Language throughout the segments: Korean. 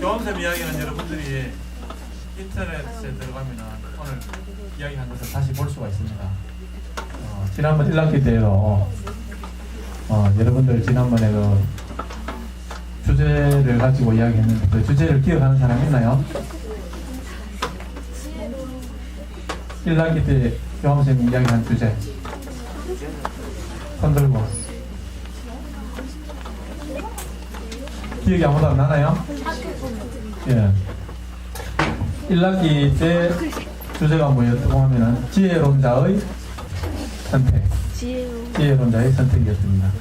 교환쌤 이야기는 여러분들이 인터넷에 들어가면 오늘 이야기한 것을 다시 볼 수가 있습니다. 지난번 1학기 때도 여러분들 지난번에 그 주제를 가지고 이야기했는데 그 주제를 기억하는 사람 있나요? 1학기 때 교환쌤이 이야기한 주제 손 들고 기억이 아무도 안 나나요? 예. 1학기 때 주제가 뭐였다고 하면은 지혜론자의 선택. 지혜론자의 선택이었습니다.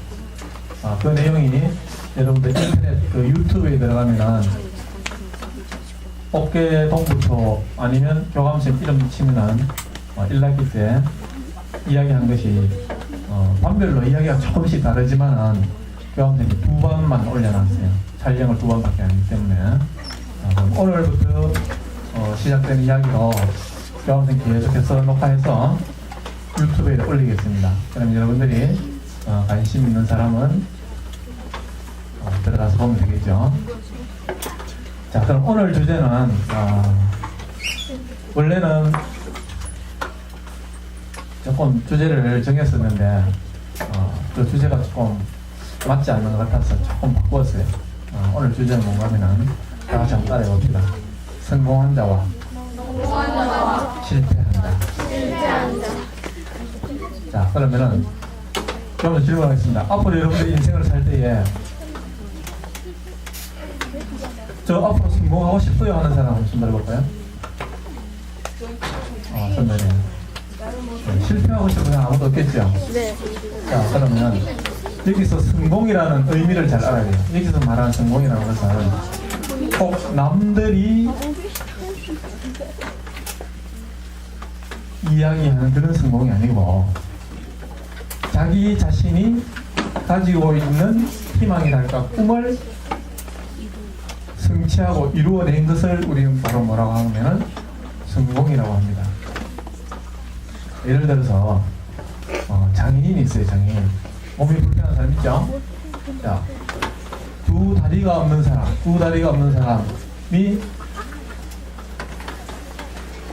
그 내용이 여러분들 인터넷 그 유튜브에 들어가면은 어깨 동부초 아니면 교감쌤 이름 치면은 1학기 때 이야기한 것이 반별로 이야기가 조금씩 다르지만은 교감쌤이 2번만 올려놨어요. 촬영을 2번밖에 안 하기 때문에 오늘부터 시작되는 이야기로 교감쌤 계속해서 녹화해서 유튜브에 올리겠습니다. 그럼 여러분들이 관심 있는 사람은 들어가서 보면 되겠죠. 자, 그럼 오늘 주제는 원래는 조금 주제를 정했었는데 그 주제가 조금 맞지 않는 것 같아서 조금 바꾸었어요. 오늘 주제는 뭔가 하면은 다 같이 한번 따라해 봅시다. 성공한 자와 실패한다. 자, 그러면은 좀 질문하겠습니다. 앞으로 여러분들이 인생을 살 때에 저 앞으로 성공하고 싶어요 하는 사람 한번 손 들어볼까요? 손 들어요. 네, 실패하고 싶은 사람 아무도 없겠죠? 네. 자, 그러면 여기서 성공이라는 의미를 잘 알아야 돼요. 여기서 말하는 성공이라는 것은 꼭 남들이 이야기하는 그런 성공이 아니고 자기 자신이 가지고 있는 희망이랄까 꿈을 성취하고 이루어낸 것을 우리는 바로 뭐라고 하면은 성공이라고 합니다. 예를 들어서 장애인이 있어요. 장애인 몸이 불편한 사람 있죠? 자, 두 다리가 없는 사람이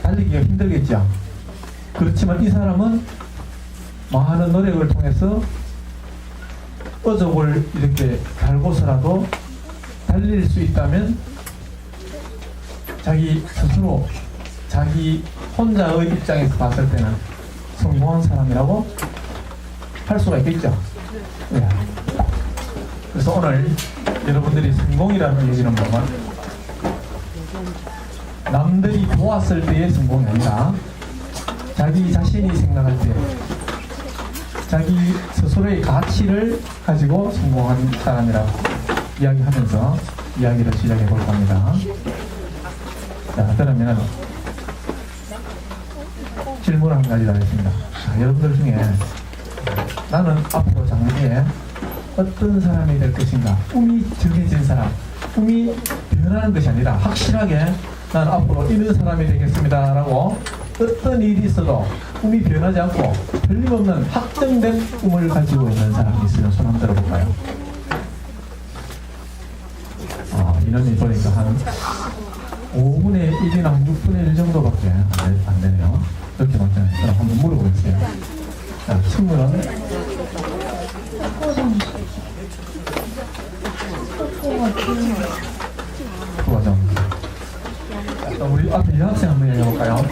달리기가 힘들겠죠? 그렇지만 이 사람은 많은 노력을 통해서 어족을 이렇게 달고서라도 달릴 수 있다면 자기 스스로 자기 혼자의 입장에서 봤을 때는 성공한 사람이라고 할 수가 있겠죠. 네. 그래서 오늘 여러분들이 성공이라는 얘기는 뭐가 남들이 도왔을 때의 성공이 아니라 자기 자신이 생각할 때 자기 스스로의 가치를 가지고 성공한 사람이라고 이야기하면서 이야기를 시작해 볼 겁니다. 자, 그러면 질문 한 가지 하겠습니다. 자, 여러분들 중에 나는 앞으로 장래에 어떤 사람이 될 것인가, 꿈이 정해진 사람, 꿈이 변하는 것이 아니라 확실하게 나는 앞으로 이런 사람이 되겠습니다 라고 어떤 일이 있어도 꿈이 변하지 않고 틀림없는 확정된 꿈을 가지고 있는 사람이 있으면 손 한번 들어볼까요? 인원이 보니까 한 5분의 1이나 한 6분의 1 정도밖에 안 되네요. 그렇게 맞잖아요. 그럼 한번 물어보겠어요. 자, 친구는? 좋아져. 자, 우리 앞에 여학생 한번 얘기해볼까요?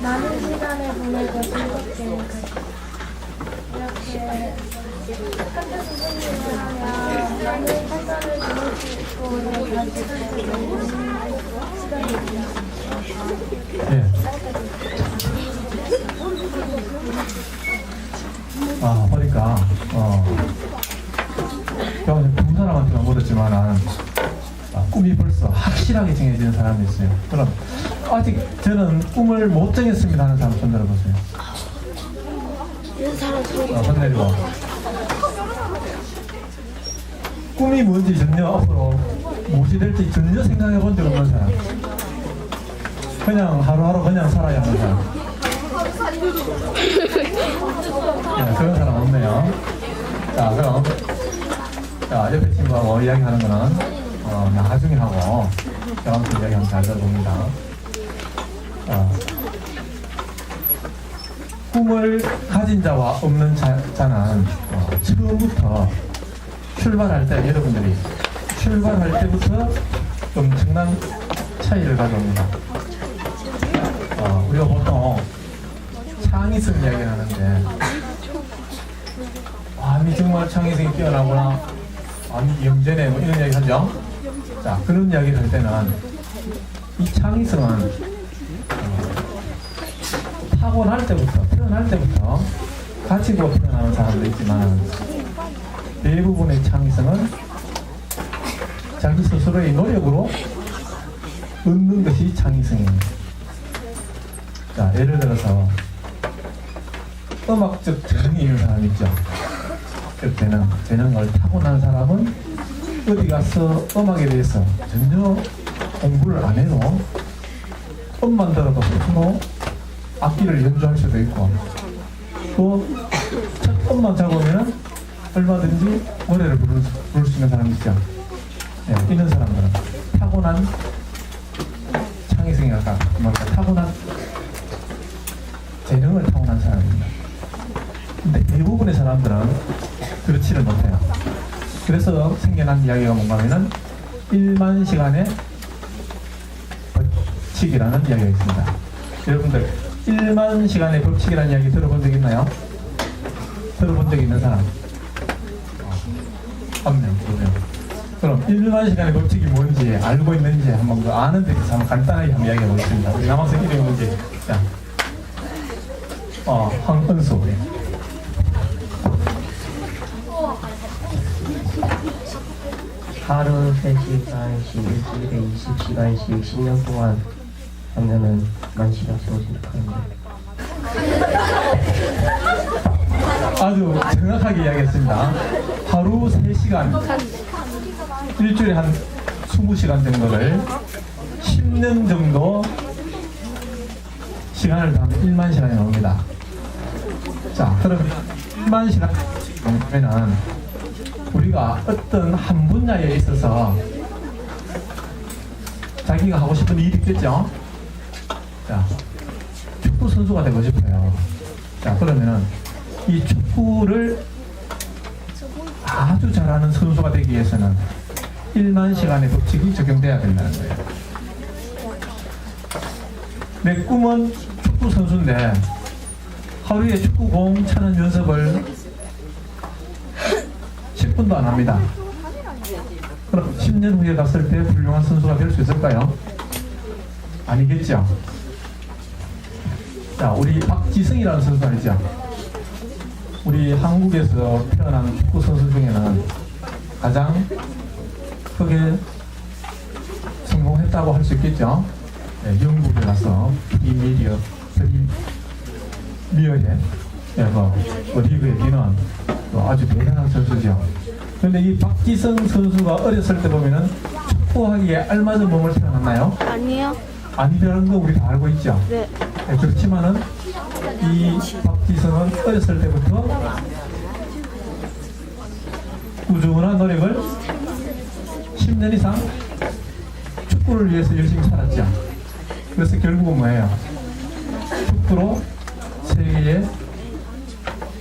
많은 시간을 보내고 즐겁게 이렇게 학교 선생님을 하면 많은 활동을 보낼 수 있고 가지고 시간이 네. 보니까 두 사람한테만 물었지만은 꿈이 벌써 확실하게 정해지는 사람이 있어요. 그럼 아직 저는 꿈을 못 정했습니다 하는 사람 손 들어보세요. 이런 사람 손 내리고. 꿈이 뭔지 전혀 앞으로 무엇이 될지 전혀 생각해 본 적 없는 사람. 그냥 하루하루 그냥 살아야 하는 사람. 네, 그런 사람 없네요. 자, 그럼 자, 옆에 친구하고 이야기하는 거는 나중에 하고 저한테 이야기하면 잘 들어봅니다. 꿈을 가진 자와 없는 자는 처음부터 출발할 때 여러분들이 출발할 때부터 엄청난 차이를 가져옵니다. 우리가 보통 창의성 이야기를 하는데 아니 정말 창의성이 뛰어나구나, 아니 영재네, 뭐 이런 이야기 하죠. 자, 그런 이야기를 할 때는 이 창의성은 타고날 때부터, 태어날 때부터 가지고 태어나는 사람도 있지만 대부분의 창의성은 자기 스스로의 노력으로 얻는 것이 창의성입니다. 자, 예를 들어서 음악적 재능이 있는 사람 있죠. 음악적 재능을 타고난 사람은 어디 가서 음악에 대해서 전혀 공부를 안 해도 음만 들어도 스스로 악기를 연주할 수도 있고, 또 첫 음만 잡으면 얼마든지 노래를 부를 수 있는 사람이 있죠. 네, 이런 사람들은 타고난 창의성이랄까, 타고난 재능을 타고난 사람입니다. 근데 대부분의 사람들은 그렇지를 못해요. 그래서 생겨난 이야기가 뭔가 하면은 1만 시간의 법칙이라는 이야기가 있습니다. 여러분들 1만 시간의 법칙이라는 이야기 들어본 적 있나요? 들어본 적 있는 사람? 한 명, 두 명. 그럼 1만 시간의 법칙이 뭔지 알고 있는지 한번 그 아는 데 대해서 한번 간단하게 한번 이야기해 보겠습니다. 우리 남학생 이름이 뭔지. 자, 황은수. 하루 3시간씩, 일주일에 20시간씩 10년 동안 하면은 10,000시간 채워진다 하는데. 아주 정확하게 이야기했습니다. 하루 3시간, 일주일에 한 20시간 정도를 10년 정도 시간을 더하면 1만 시간이 나옵니다. 자, 그럼 1만 시간 정도면은 우리가 어떤 한 분야에 있어서 자기가 하고 싶은 일이 있겠죠? 자, 축구 선수가 되고 싶어요. 자, 그러면은 이 축구를 아주 잘하는 선수가 되기 위해서는 1만 시간의 법칙이 적용돼야 된다는 거예요. 내 꿈은 축구 선수인데 하루에 축구공 차는 연습을 10분도 안 합니다. 그럼 10년 후에 갔을 때 훌륭한 선수가 될 수 있을까요? 아니겠죠. 자, 우리 박지성이라는 선수 알죠? 우리 한국에서 태어난 축구 선수 중에는 가장 크게 성공했다고 할 수 있겠죠. 네, 영국에 가서 프리미어에 리그에 뛰는 아주 대단한 선수죠. 그런데 이 박지성 선수가 어렸을 때 보면은 축구하기에 알맞은 몸을 태어났나요? 아니요. 아니라는 거 우리 다 알고 있죠. 네. 네, 그렇지만은 이 박지성은 어렸을 때부터 꾸준한 노력을 10년 이상 축구를 위해서 열심히 살았죠. 그래서 결국은 뭐예요? 축구로 세계의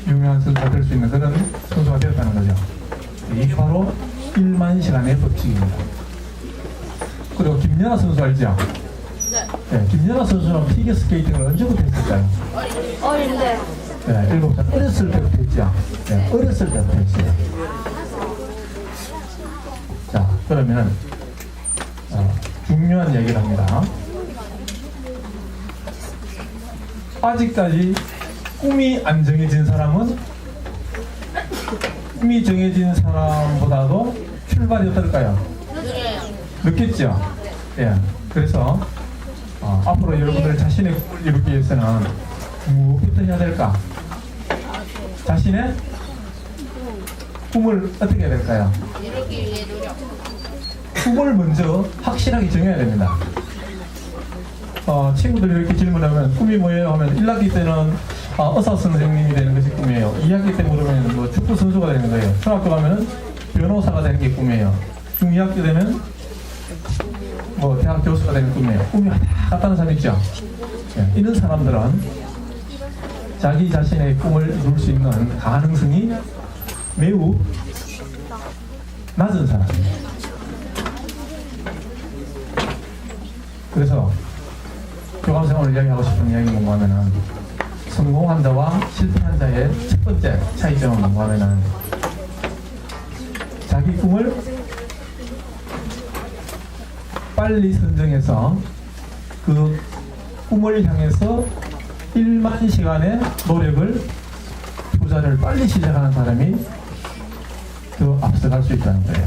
유명한 선수가 될 수 있는 그런 선수가 되었다는 거죠. 이게 바로 1만 시간의 법칙입니다. 그리고 김연아 선수 알죠? 네, 김연아 선수는 피겨스케이팅을 언제부터 했을까요? 어린데. 네, 7살 어렸을 때부터 했죠. 네, 어렸을 때부터 했어요. 자, 그러면은 중요한 얘기를 합니다. 아직까지 꿈이 안 정해진 사람은 꿈이 정해진 사람보다도 출발이 어떨까요? 늦겠죠? 예. 그래서 앞으로 여러분들 자신의 꿈을 이루기 위해서는 무엇부터 해야 될까? 자신의 꿈을 어떻게 해야 될까요? 이루기 위해 노력. 꿈을 먼저 확실하게 정해야 됩니다. 친구들이 이렇게 질문하면 꿈이 뭐예요? 하면 1학기 때는 의사 선생님이 되는 것이 꿈이에요. 2학기 때 물으면 뭐 축구 선수가 되는 거예요. 중학교 가면은 변호사가 되는 게 꿈이에요. 중2학기 되면 뭐 대학 교수가 되는 꿈이에요. 꿈이 다 같다는 사람 있죠? 예, 이런 사람들은 자기 자신의 꿈을 이룰 수 있는 가능성이 매우 낮은 사람이에요. 그래서 교감생 오늘 이야기하고 싶은 이야기는 뭐냐면은 성공한 자와 실패한 자의 첫 번째 차이점은 뭐냐면은 자기 꿈을 빨리 선정해서 그 꿈을 향해서 1만 시간의 노력을 투자를 빨리 시작하는 사람이 더 앞서갈 수 있다는 거예요.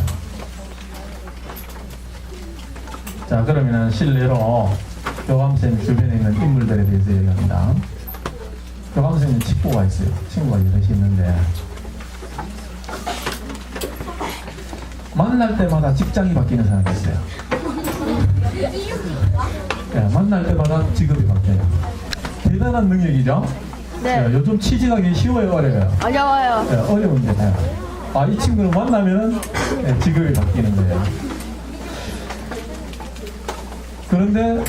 자, 그러면은 실례로 교감쌤 주변에 있는 인물들에 대해서 얘기합니다. 교감쌤은 친구가 있어요. 친구가 여럿이 있는데 만날 때마다 직장이 바뀌는 사람이 있어요. 네, 만날 때마다 직업이 바뀌어요. 대단한 능력이죠? 네. 요즘 취직하기 쉬워요, 어려워요? 어려워요. 네, 어려운데. 이 친구를 만나면 네, 직업이 바뀌는 거예요. 그런데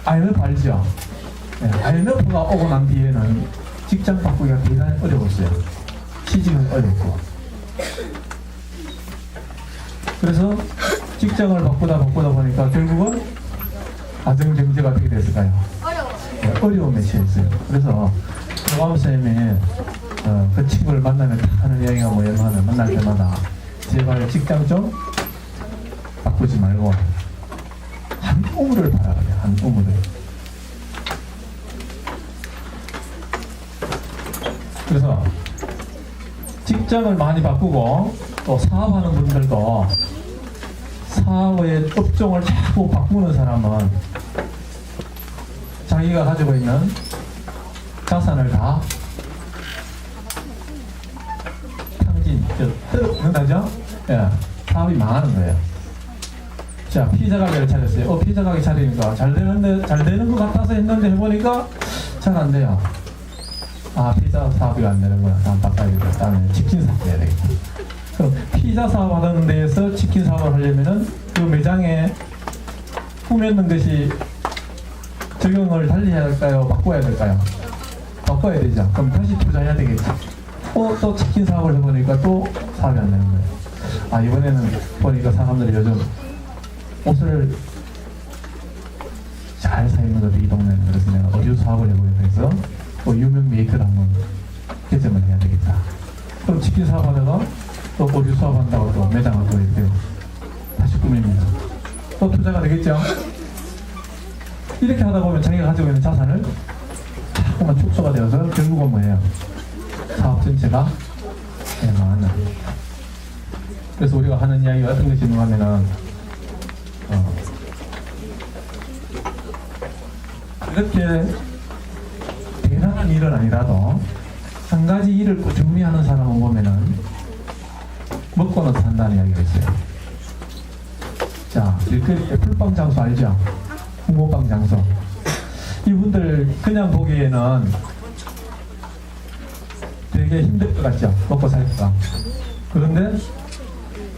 IMF 알죠? 네, IMF가 오고 난 뒤에는 직장 바꾸기가 대단히 어려웠어요. 취직은 어렵고. 그래서 직장을 바꾸다 보니까 결국은 가정 경제가 어떻게 됐을까요? 네, 어려움에 처했어요. 그래서 교감쌤이 그 친구를 만나면 하는 이야기가 뭐냐면 만날 때마다 제발 직장 좀 바꾸지 말고 한 우물을 봐라 그래요. 한 우물을. 그래서 직장을 많이 바꾸고 또 사업하는 분들도 사업의 업종을 자꾸 바꾸는 사람은 자기가 가지고 있는 자산을 다 탕진한다죠? 예, 사업이 망하는 거예요. 자, 피자 가게를 차렸어요. 피자 가게 차리니까 잘 되는 것 같아서 했는데 해보니까 잘 안 돼요. 피자 사업이 안 되는 거야. 다음 바꿔야겠다. 다음에 치킨 사업 해야 되겠다. 그럼 피자 사업 하는 데에서 치킨 사업을 하려면은 그 매장에 꾸몄는 것이 적용을 달리 해야 될까요? 바꿔야 될까요? 바꿔야 되죠. 그럼 다시 투자해야 되겠죠. 또 치킨 사업을 해보니까 또 사업이 안 되는 거예요. 이번에는 보니까 사람들이 요즘 옷을 잘 사입는 것도 이 동네는. 그래서 내가 의류 사업을 해보겠다 해서 또 유명 메이커를 한번 개점을 해야 되겠다. 그럼 치킨 사업하다가 또 의류 사업한다고 또 매장을 또 이렇게 다시 꾸밉니다. 또 투자가 되겠죠? 이렇게 하다 보면 자기가 가지고 있는 자산을 자꾸만 축소가 되어서 결국은 뭐예요? 사업 전체가 망한다. 그래서 우리가 하는 이야기가 어떤 것이 있는가 하면은 이렇게 대단한 일은 아니라도 한 가지 일을 꾸준히 하는 사람을 보면은 먹고는 산다는 이야기가 있어요. 자, 길거리 애플빵 장소 알죠? 붕어빵 장소. 이분들 그냥 보기에는 되게 힘들 것 같죠? 먹고 살기가. 그런데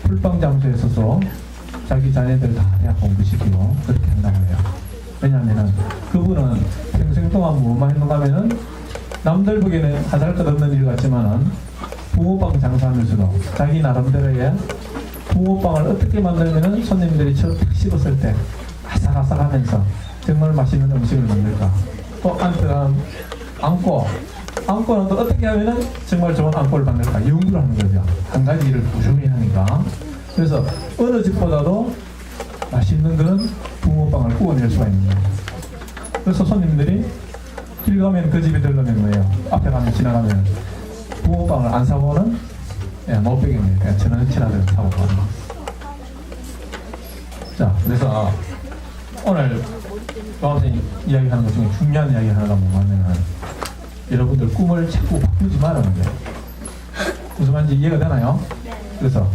풀빵 장소에 서서 자기 자녀들 다 대학 공부시키고 그렇게 한다고 해요. 왜냐하면은 그분은 평생 동안 뭐만 했는가 하면은 남들 보기에는 하잘 것 없는 일 같지만은 붕어빵 장사하면서도 자기 나름대로의 붕어빵을 어떻게 만들면은 손님들이 처음 탁 씹었을 때 아삭아삭하면서 정말 맛있는 음식을 만들까. 또 안고는 또 어떻게 하면은 정말 좋은 안고를 만들까. 연구를 하는 거죠. 한 가지 일을 꾸준히 하니까. 그래서 어느 집보다도 맛있는 그런 붕어빵을 구워낼 수가 있는 거예요. 그래서 손님들이 길 가면 그 집에 들르면 뭐예요? 앞에 가면 지나가면 붕어빵을 안 사고는 못 베겠네요. 그냥 1,000원치라도 사고 가는 거. 자, 그래서 오늘 교감선생님 이야기하는 것 중에 중요한 이야기 하나가 뭐냐면 여러분들 꿈을 자꾸 바꾸지 말라는 거예요. 무슨 말인지 이해가 되나요? 그래서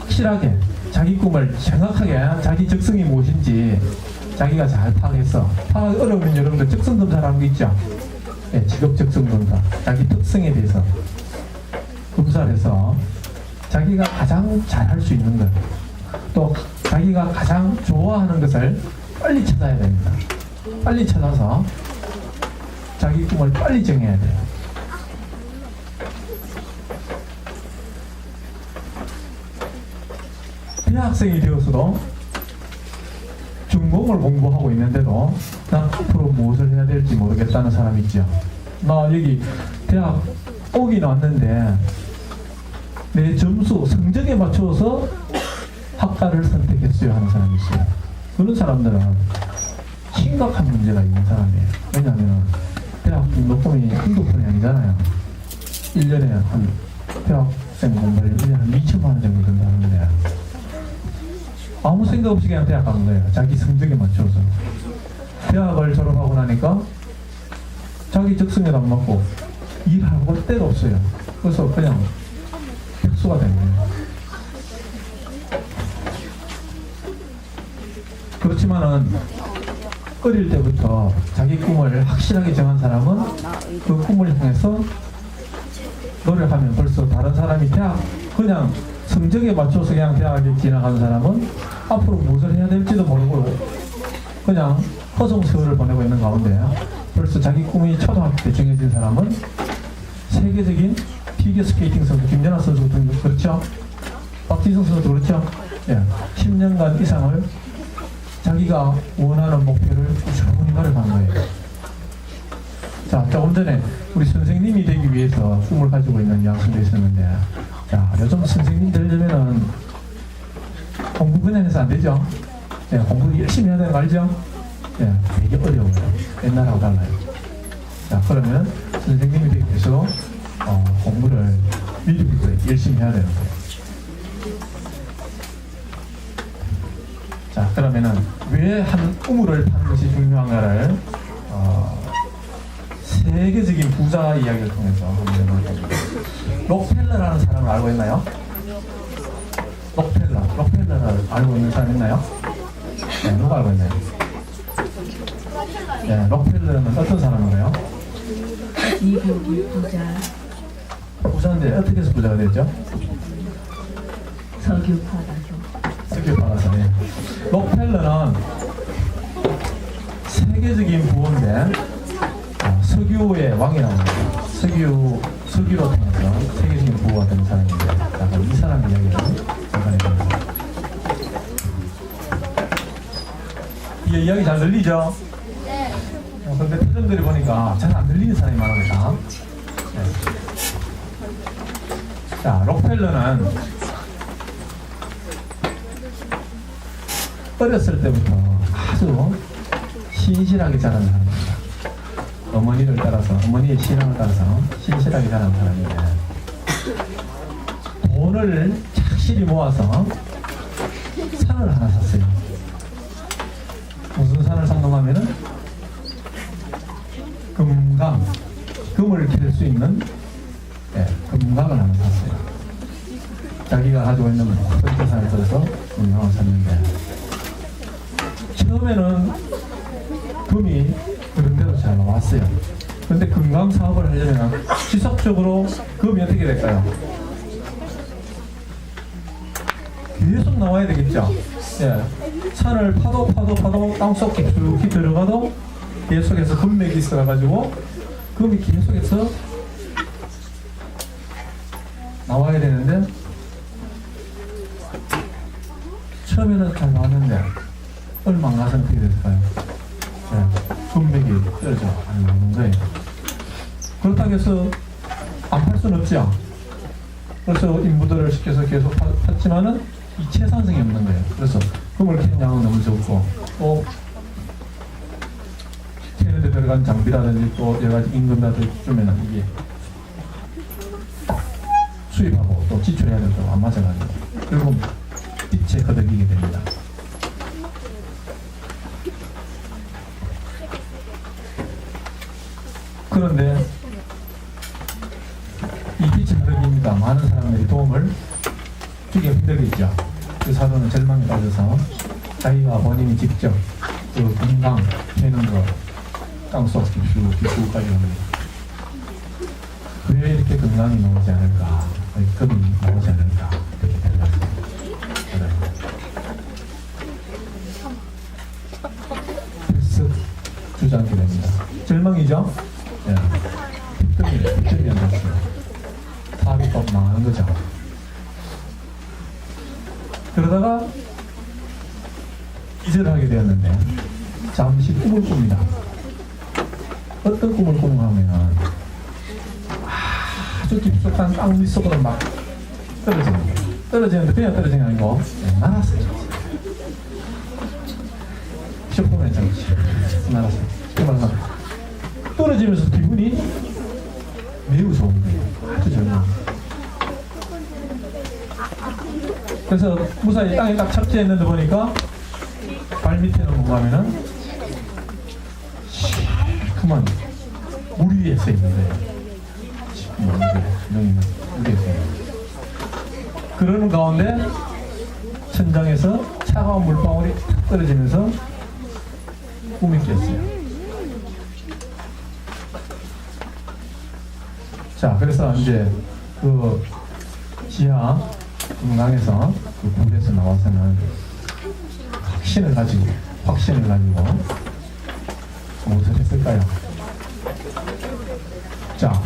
확실하게 자기 꿈을 정확하게 자기 적성이 무엇인지 자기가 잘 파악했어. 파악이 어려우면 여러분들 적성 검사라는 거 있죠? 예, 직업 적성 검사. 자기 특성에 대해서 검사를 해서 자기가 가장 잘할 수 있는 것, 또 자기가 가장 좋아하는 것을 빨리 찾아야 됩니다. 빨리 찾아서 자기 꿈을 빨리 정해야 돼요. 대학생이 되어서도 전공을 공부하고 있는데도 난 앞으로 무엇을 해야 될지 모르겠다는 사람이 있죠. 나 여기 대학 오긴 왔는데 내 점수, 성적에 맞춰서 학과를 선택했어요 하는 사람이 있어요. 그런 사람들은 심각한 문제가 있는 사람이에요. 왜냐하면 대학 등록금이 한두 푼이 아니잖아요. 1년에 한 대학생 공부를 1년에 한 2천만 원 정도 든다는데 아무 생각 없이 그냥 대학 간 거예요. 자기 성적에 맞춰서. 대학을 졸업하고 나니까 자기 적성에도 안 맞고 일하고 때가 없어요. 그래서 그냥 백수가 된 거예요. 그렇지만은 어릴 때부터 자기 꿈을 확실하게 정한 사람은 그 꿈을 향해서 노력하면 벌써 다른 사람이 대학 그냥 성적에 맞춰서 그냥 대학에 지나간 사람은 앞으로 무엇을 해야 될지도 모르고 그냥 허송세월을 보내고 있는 가운데 벌써 자기 꿈이 초등학교 때 정해진 사람은 세계적인 피겨스케이팅 선수 김연아 선수 같은 거 그렇죠? 박지성 선수도 그렇죠? 예, 10년간 이상을 자기가 원하는 목표를 꾸준히 노력한 거예요. 자, 조금 전에 우리 선생님이 되기 위해서 꿈을 가지고 있는 양성도 있었는데, 자, 요즘 선생님 되려면은 공부 그냥 해서 안 되죠? 예, 공부 열심히 해야 되는 거 알죠? 예, 되게 어려워요. 옛날하고 달라요. 자, 그러면 선생님이 되기 위해서 공부를 미리부터 열심히 해야 되는 거예요. 자, 그러면은 왜 한 우물을 파는 것이 중요한가를 세계적인 부자 이야기를 통해서 한번 해볼 겁니다. 록펠러라는 사람을 알고 있나요? 록펠러를 알고 있는 사람 있나요? 네, 누가 알고 있나요? 네, 록펠러는 어떤 사람인가요? 미국이 부자, 부자인데 어떻게 해서 부자가 됐죠? 석유 팔아서. 석유 팔아서. 네. 록펠러는 세계적인 부호인데 석유의 왕이라고 합니다. 석유로 통해서 세계적인 부호가 된 사람인데 약간 이 사람 이야기를 잠깐 해봅니다. 이게 이야기 잘 들리죠? 네. 근데 표정들이 보니까 잘 안 들리는 사람이 많습니다. 네. 자, 록펠러는 어렸을 때부터 아주 신실하게 자란 사람입니다. 어머니를 따라서, 어머니의 신앙을 따라서 신실하게 자란 사람인데 돈을 착실히 모아서 산을 하나 샀어요. 무슨 산을 샀는가 하면은 금을 캘 수 있는 금강을 하나 샀어요. 자기가 가지고 있는 모든 재산을 써서 금강을 샀는데 처음에는 금이 그런 대로 잘 나왔어요. 그런데 금강 사업을 하려면 지속적으로 금이 어떻게 될까요? 계속 나와야 되겠죠. 예. 산을 파도 땅속 깊숙이 들어가도 계속해서 금맥이 있어가지고 금이 계속해서 나와야 되는데 처음에는 잘 나왔는데 얼마 안 가서 어떻게 됐을까요? 네, 금맥이 떨어져 안 나오는 거예요. 그렇다고 해서 안 팔 수는 없죠. 그래서 인부들을 시켜서 계속 팠지만은 이 채산성이 없는 거예요. 그래서 금을 캐는 양은 너무 적고 또 캐는데 들어간 장비라든지 또 여러 가지 임금이라든지 주면은 이게 수입하고 또 지출해야 될 때가 안 맞아가지고 결국 빚에 거들리게 됩니다. 그런데 이 빛의 흐름이니까 많은 사람들이 도움을 주기 힘들겠죠. 그 사도는 절망에 빠져서 자기가 본인이 직접 그 건강 해는 거 땅속 기수까지 합니다. 왜 이렇게 건강이 나오지 않을까? 금이 나오지 않을까? 이렇게 생각합니다. 그래서 주장하게 됩니다. 절망이죠? 예. 득점이 안 됐어요. 사업이 또 망하는 거죠. 그러다가 기절하게 되었는데 잠시 꿈을 꿉니다. 어떤 꿈을 꾸는가 하면 아주 깊숙한 땅 밑속으로 막 떨어집니다. 떨어지는데 그냥 떨어지는 게 아니고 날았어요. 쇼폼의 장치 날았어요. 그만 떨어지면서 기분이 매우 좋은 거예요. 아주 좋은. 그래서 무사히 땅에 딱 착지했는데 보니까 발 밑에는 뭔가 하면은 시커먼 물 위에 서 있는데 물 위에 서 있는데 그러는 가운데 천장에서 차가운 물방울이 탁 떨어지면서 꿈이 깼어요. 자, 그래서 이제 그 지하 금강에서 그 불에서 나와서는 확신을 가지고 무엇을 했을까요? 자,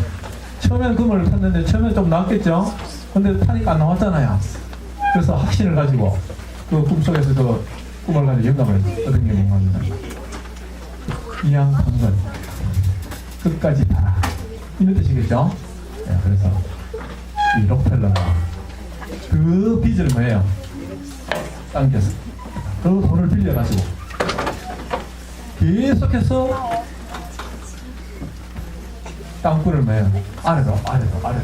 처음엔 꿈을 탔는데 처음엔 좀 나왔겠죠? 근데 타니까 안 나왔잖아요. 그래서 확신을 가지고 그 꿈속에서 그 꿈을 가지고 영감을 얻은 게 뭔가 합니다. 이양 강건 끝까지 타라, 이런 뜻이겠죠? 네, 그래서 이 록펠러가 그 빚을 뭐예요? 당겨서 그 돈을 빌려가지고 계속해서 땅굴을 뭐예요? 아래로 타는 거예요.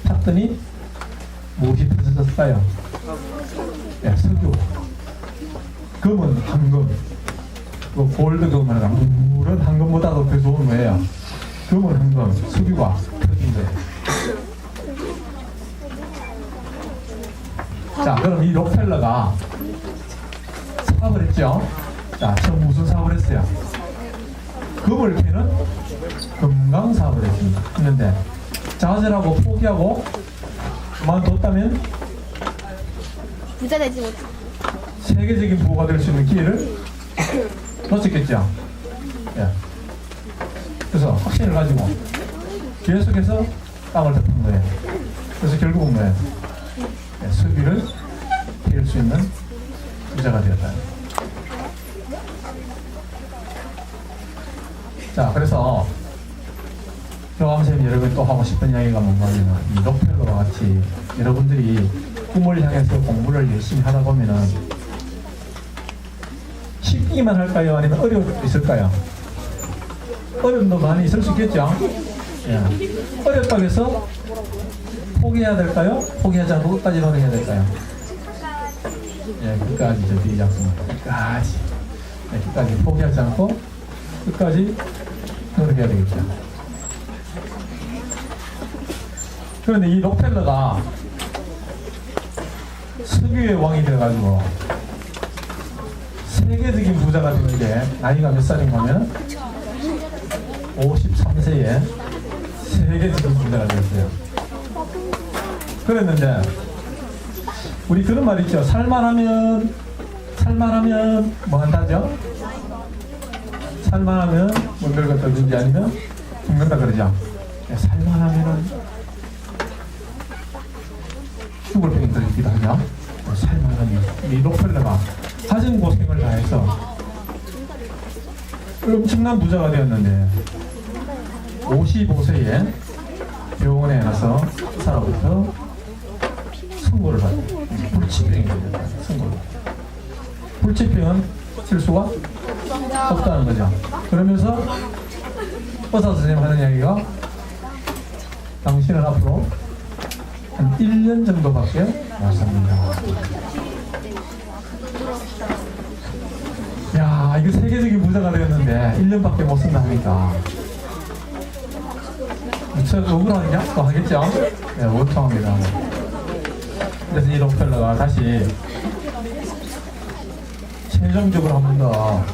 탔더니 무엇이 터졌을까요? 네, 석유, 금은 황금, 그 골드금은 아무런 황금보다도 더 좋은 거예요. 금은 황금, 석유가 터진 거예요. 자, 그럼 이 록펠러가 사업을 했죠. 자, 처음 무슨 사업을 했어요? 금을 캐는 금강 사업을 했는데 좌절하고 포기하고 그만뒀다면 부자 되지 못해. 세계적인 부호가 될 수 있는 기회를 놓쳤겠죠. 예. 그래서 확신을 가지고 계속해서 땅을 덮은 거예요. 그래서 결국은 뭐예요? 예, 석유를 캘 수 있는 부자가 되었다. 자, 그래서 교감쌤이 여러분 또 하고 싶은 이야기가 뭔가 하면 이 록펠러와 같이 여러분들이 꿈을 향해서 공부를 열심히 하다 보면은 쉽기만 할까요? 아니면 어려울 수 있을까요? 어려움도 많이 있을 수 있겠죠? 예. 어렵다고 해서 포기해야 될까요? 포기하지 않고 끝까지 노력해야 될까요? 예, 끝까지 저 뒤에 약속 끝까지. 네, 끝까지 포기하지 않고 끝까지 노력해야 되겠죠. 그런데 이 록펠러가 석유의 왕이 돼가지고 세계적인 부자가 되는 게 나이가 몇 살인가 하면 53세에 세계적인 부자가 되었어요. 그랬는데 우리 그런 말 있죠. 살만하면 뭐 한다죠? 살만하면 뭔가를 갖다 주지 아니면 죽는다 그러죠. 살만하면은 죽을 병이 들기도 하죠. 살만하면 이 록펠러가 가진 고생을 다해서 엄청난 부자가 되었는데 55세에 병원에 가서 의사로부터 선고를 받고 불치병이 되었다. 선고를. 불치병은 칠 수가 없다는 거죠. 그러면서 의사 선생님 하는 이야기가 당신은 앞으로 한 1년 정도밖에 못 삽니다. 야, 이거 세계적인 부자가 되었는데 1년밖에 못 쓴다 하니까 여기서 억울하냐? 또 하겠죠? 네, 원통합니다. 그래서 이 록펠러가 다시 최종적으로 한 번 더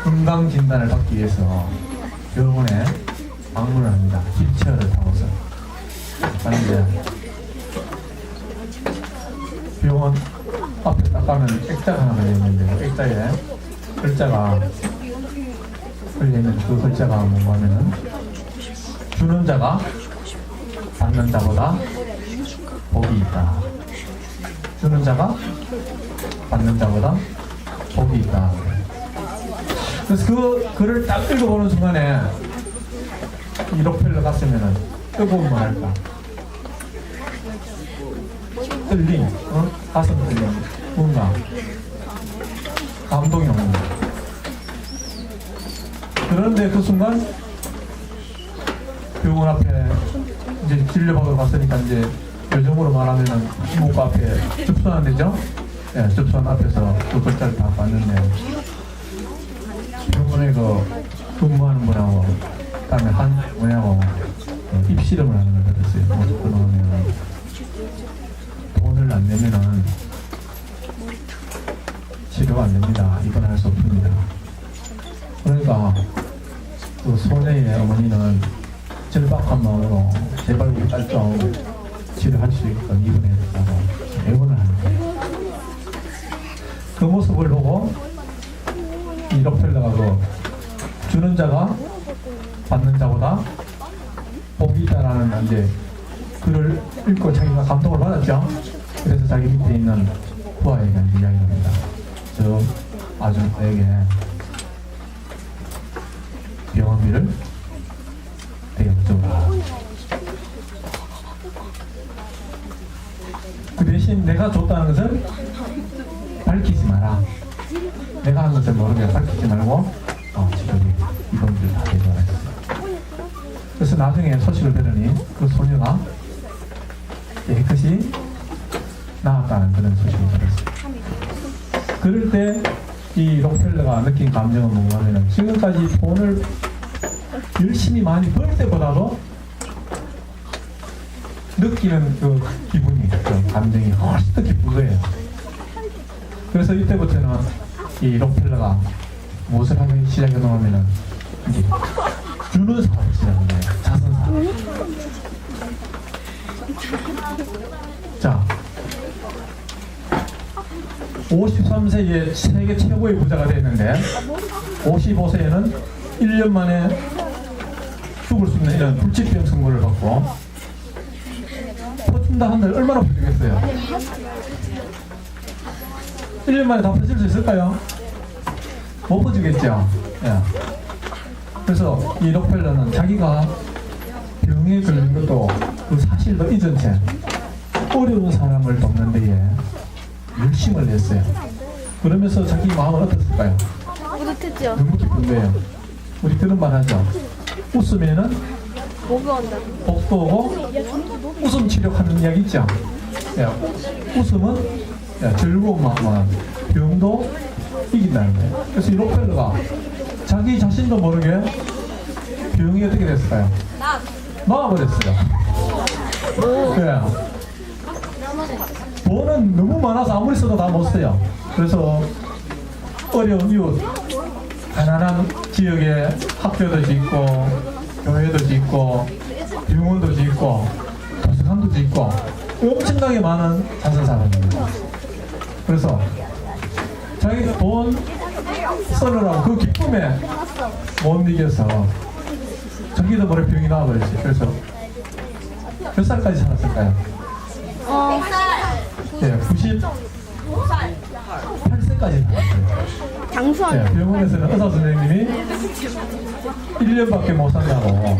건강 진단을 받기 위해서 병원에 방문을 합니다. 휠체어를 타고서. 그런데 병원 앞에 딱 가면 액자가 하나 걸려있는데 액자에 글자가 걸려있는 그 글자가 뭔가 하면은 주는 자가 받는 자보다 복이 있다. 주는 자가 받는 자보다 복이 있다. 그래서 그 글을 딱 읽어보는 순간에 이 록펠러 갔으면은 뜨거운 뭐랄까 떨림, 가슴 떨림, 뭔가 감동이 오는 거야. 그런데 그 순간 병원 앞에 이제 진료받으러 갔으니까 이제 요즘으로 말하면은 이목구 앞에 접수하는 데죠? 예, 접수한 앞에서 그 글자를 다 봤는데 병원에 그 근무하는 분하고 그다음에 한 뭐냐고 입실험을 하는 걸 들었어요. 뭐 그러면 돈을 안 내면은 치료가 안 됩니다. 입원할 수 없습니다. 그러니까 그 소녀의 어머니는 절박한 마음으로 제발 우리 딸 좀 치료할 수 있게끔 입원해 달라고 애원을 하는 거예요. 그 모습을 보고 이 록펠러가 그 주는 자가 받는 자보다 복이 있다라는 이제 글을 읽고 자기가 감동을 받았죠. 그래서 자기 밑에 있는 부하에게 이야기를 합니다. 저 아줌마에게 병원비를 대여줘라. 그 대신 내가 줬다는 것을 밝히지 마라. 내가 한 것을 모르게 밝히지 말고 치료비 이번비를 다 대줘라 했어요. 그래서 나중에 소식을 들으니 그 소녀가 깨끗이 나았다는 그런 소식을 들었어요. 그럴 때 이 록펠러가 느낀 감정은 뭔가 하면 지금까지 돈을 열심히 많이 벌 때보다도 느끼는 그 기분이, 그 감정이 훨씬 더 기쁜 거예요. 그래서 이때부터는 이 록펠러가 무엇을 하기 시작했노 하면은 이제 주는 사업을 시작한 거예요. 자선 사업. 자, 53세에 세계 최고의 부자가 됐는데 55세에는 1년 만에 죽을 수 있는 이런 불치병 선고를 받고 퍼준다 한들 얼마나 퍼주겠어요? 1년 만에 다 퍼줄 수 있을까요? 못 퍼주겠죠? 예. 그래서 이 록펠러는 자기가 병에 걸린 것도 그 사실도 잊은 채 어려운 사람을 돕는 데에 열심을 냈어요. 그러면서 자기 마음은 어땠을까요? 뿌듯했죠. 너무 기쁜 거예요. 우리 그런 말 하죠. 웃으면은 목이 온다. 복도 오고 웃음 치료하는 이야기 있죠. 예, 웃음은 즐거운 마음은 병도 이긴다는 거예요. 그래서 이 록펠러가 자기 자신도 모르게 병이 어떻게 됐을까요? 나아버렸어요. 예. 돈은 너무 많아서 아무리 써도 다 못 써요. 그래서 어려운 이웃, 가난한 지역에 학교도 짓고 교회도 짓고 병원도 짓고 도서관도 짓고 엄청나게 많은 자선사업입니다. 그래서 자기 돈 쓰느라고 그 기쁨에 못 이겨서 자기도 모르게 병이 나와버렸어요. 그래서 몇 살까지 살았을까요? 98세까지 살았어요. 장수한. 병원에서는 의사 선생님이 1년밖에 못 산다고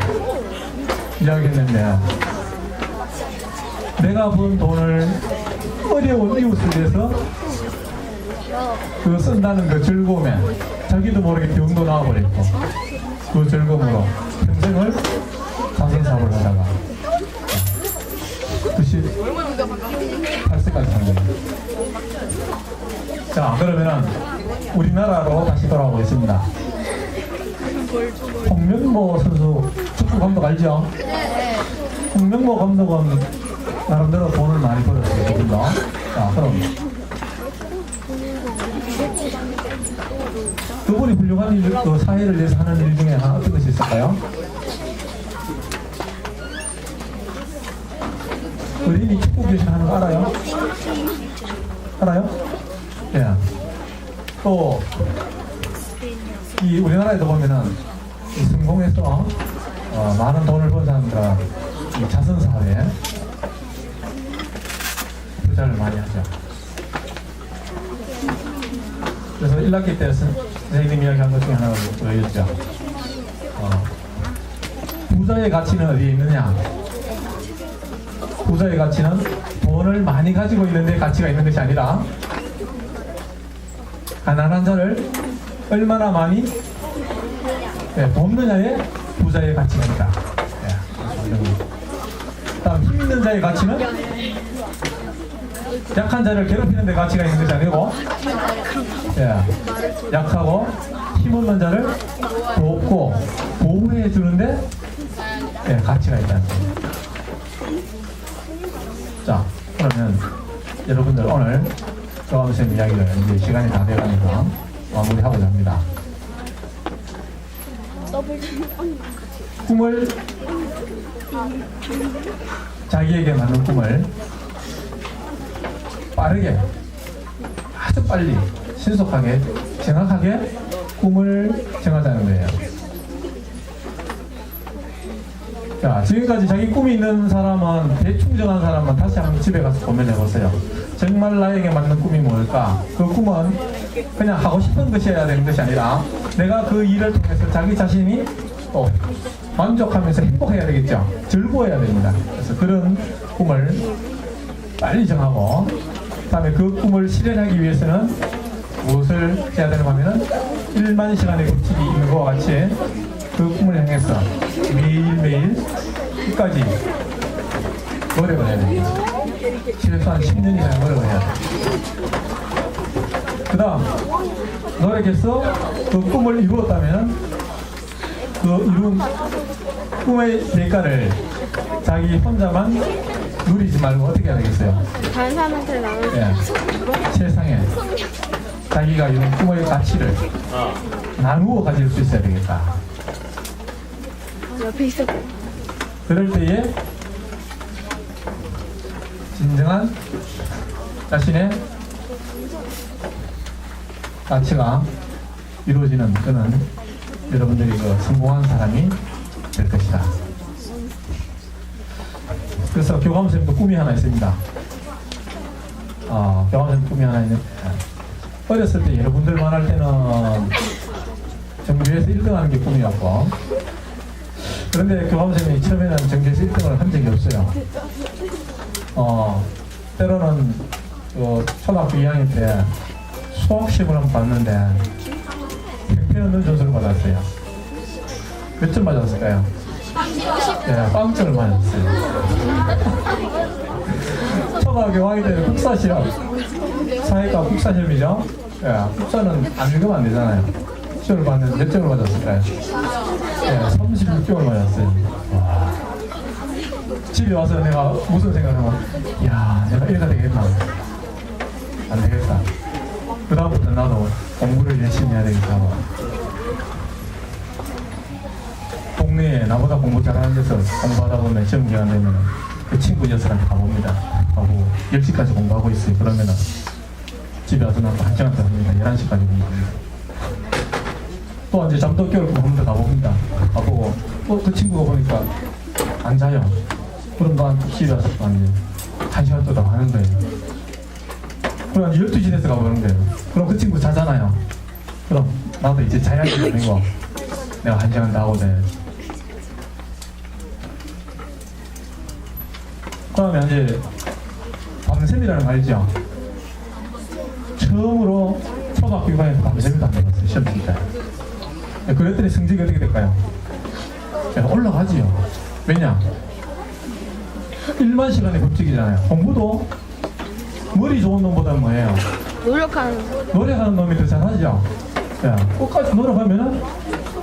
이야기했는데 내가 번 돈을 어려운 이웃을 위해서 그 쓴다는 그 즐거움에 자기도 모르게 병도 나와버렸고 그 즐거움으로 평생을 자선사업을 하다가 98세까지 산 거예요. 자, 그러면은 우리나라로 다시 돌아오겠습니다. 홍명보 선수 축구 감독 알죠? 홍명보 감독은 나름대로 돈을 많이 벌었어요. 조금 더. 자, 그럼 그분이 훌륭한 일, 그 사회를 위해서 하는 일 중에 하나 어떤 것이 있을까요? 어린이 축구 교실 하는 거 알아요? 알아요? 예. 또, 이 우리나라에도 보면은 이 성공해서 많은 돈을 번 사람들, 이 자선사회에 투자를 많이 하죠. 그래서 1학기 때 선생님 이야기한 것 중에 하나가 뭐였죠? 부자의 가치는 어디에 있느냐? 부자의 가치는 돈을 많이 가지고 있는데 가치가 있는 것이 아니라 가난한 자를 얼마나 많이 돕느냐에 부자의 가치가 있다. 다음 힘 있는 자의 가치는 약한 자를 괴롭히는 데 가치가 있는 것이 아니고 약하고 힘없는 자를 돕고 보호해 주는데 가치가 있다는 거예요. 자, 그러면 여러분들 오늘 교감쌤 이야기를 이제 시간이 다 돼가니까 마무리하고자 합니다. 꿈을 자기에게 맞는 꿈을 빠르게 아주 빨리 신속하게 정확하게 꿈을 정하자는 거예요. 자, 지금까지 자기 꿈이 있는 사람은 대충 정한 사람은 다시 한번 집에 가서 고민해 보세요. 정말 나에게 맞는 꿈이 뭘까? 그 꿈은 그냥 하고 싶은 것이어야 되는 것이 아니라 내가 그 일을 통해서 자기 자신이 또 만족하면서 행복해야 되겠죠. 즐거워야 됩니다. 그래서 그런 꿈을 빨리 정하고 그다음에 그 꿈을 실현하기 위해서는 무엇을 해야 되는가 하면은 1만 시간의 법칙이 있는 것과 같이 그 꿈을 향해서 매일매일 끝까지 노력을 해야 됩니다. 최소한 10년 이상 노력을 해야 돼요. 그 다음 노력해서 그 꿈을 이루었다면 그 이룬 꿈의 대가를 자기 혼자만 누리지 말고 어떻게 해야 되겠어요? 다른 사람한테 나눠. 세상에 자기가 이룬 꿈의 가치를 나누어 가질 수 있어야 되겠다. 옆에 있어. 그럴 때에 진정한 자신의 가치가 이루어지는 그는 여러분들이 그 성공한 사람이 될 것이다. 그래서 교감선생님도 꿈이 하나 있습니다. 교감선생님 꿈이 하나 있는데 어렸을 때 여러분들만 할 때는 정규에서 1등하는 게 꿈이었고 그런데 교감선생님이 처음에는 정규에서 1등을 한 적이 없어요. 때로는 초등학교 2학년 때 수학 시험을 한번 봤는데 100점 넘는 점수를 받았어요. 몇 점 맞았을까요? 빵점을 맞았어요. 초등학교 5학년 때는 국사시험, 사회과 국사시험이죠. 국사는 안 읽으면 안 되잖아요. 시험을 봤는데 몇 점을 맞았을까요? 36점을 맞았어요. 와. 집에 와서 내가 무슨 생각을 하면 야 내가 이래가 되겠나? 안 되겠다. 그 다음부터 나도 공부를 열심히 해야 되겠다. 동네에 나보다 공부 잘하는 데서 공부하다 보면 시험 기간 되면 그 친구 녀석한테 가봅니다. 하고 10시까지 공부하고 있어요. 그러면은 집에 와서 나도 1시간 더 합니다. 11시까지 공부합니다. 또 이제 잠도 깨울 거 한 번 더 가봅니다. 가보고 또 그 친구가 보니까 안 자요. 그럼 난 집에 와서 또 한 1시간 또 더 하는 거예요. 그럼 12시 돼서 가보는 거예요. 그럼 그 친구 자잖아요. 그럼 나도 이제 자야지 되는 거. 내가 1시간 더 하고 자야지. 그 다음에 이제 밤샘이라는 거 알죠? 처음으로 초등학교 6학년에서 밤샘이도 안 해봤어요. 시험 칠 때. 그랬더니 성적이 어떻게 될까요? 올라가지요. 왜냐? 1만 시간의 법칙이잖아요. 공부도 머리 좋은 놈보다 뭐예요? 노력하는 놈이 더 잘하죠. 끝까지 노력하면은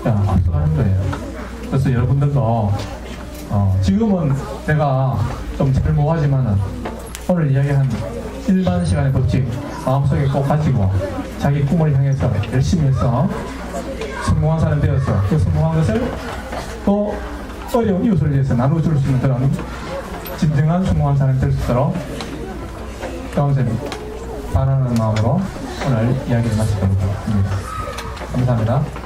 앞서가는 거예요. 그래서 여러분들도 지금은 내가 좀 잘 못하지만은 오늘 이야기한 일반 시간의 법칙 마음속에 꼭 가지고 자기 꿈을 향해서 열심히 해서 성공한 사람 되어서 그 성공한 것을 또 어려운 이웃을 위해서 나눠줄 수 있는 그런 진정한 성공한 사람이 될 수 있도록 가운데님 바라는 마음으로 오늘 이야기를 마치도록 하겠습니다. 감사합니다.